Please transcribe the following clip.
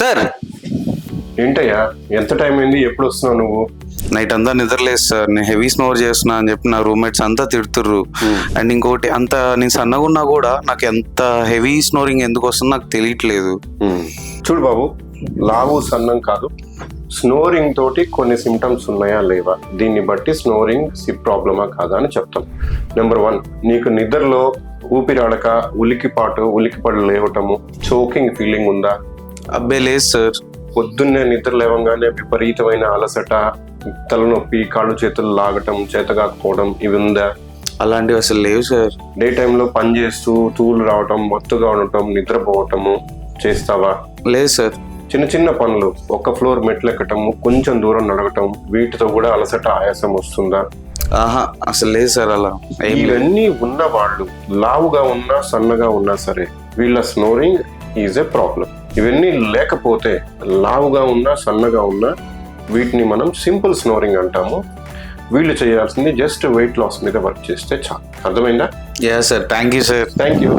Sir ఏంటయ్యా, ఎంత time అయింది? ఎప్పుడు వస్తున్నావు నువ్వు? నైట్ అంతా నిద్రలేదు సార్. నేను హెవీ స్నోర్ చేస్తున్నా అని చెప్పి నా రూమ్మేట్స్ అంతా తిడుతుర్రు. అండ్ ఇంకోటి, అంత నేను సన్నగా ఉన్నా కూడా నాకు ఎంత హెవీ స్నోరింగ్ ఎందుకు వస్తుందో నాకు తెలియట్లేదు. చూడు బాబు, లావు సన్నం కాదు, స్నోరింగ్ తోటి కొన్ని సిమ్టమ్స్ ఉన్నాయా లేవా, దీన్ని బట్టి స్నోరింగ్ సిప్ ప్రాబ్లమా కాదా అని చెప్తాం. నెంబర్ 1, నీకు నిద్రలో ఊపిరాడక ఉలికిపడు లేవటము, చోకింగ్ ఫీలింగ్ ఉందా? అబ్బే లేదు సార్. పొద్దున్నే నిద్ర లేవగానే విపరీతమైన అలసట, తలనొప్పి, కాళ్ళు చేతులు లాగటం, చేతగాకపోవడం, ఇవి ఉందా? అలాంటివి అసలు లేవు సార్. డే టైంలో పని చేస్తూ తూలు రావటం, మత్తుగా ఉండటం, నిద్రపోవటము చేస్తావా? లేదు సార్. చిన్న చిన్న పనులు, ఒక ఫ్లోర్ మెట్లు ఎక్కటము, కొంచెం దూరం నడవటం, వీటితో కూడా అలసట, ఆయాసం వస్తుందా? ఆహా, అసలు లేదు సార్. అలా ఇవన్నీ ఉన్న వాళ్ళు లావుగా ఉన్నా సన్నగా ఉన్నా సరే, వీళ్ళ స్నోరింగ్ ఈజ్ ఎ ప్రాబ్లం. ఇవన్నీ లేకపోతే లావుగా ఉన్నా సన్నగా ఉన్నా వీటిని మనం సింపుల్ స్నోరింగ్ అంటాము. వీళ్ళు చేయాల్సింది జస్ట్ వెయిట్ లాస్ మీద వర్క్ చేస్తే చాలు. అర్థమైందా? Yeah sir, thank you sir. Thank you.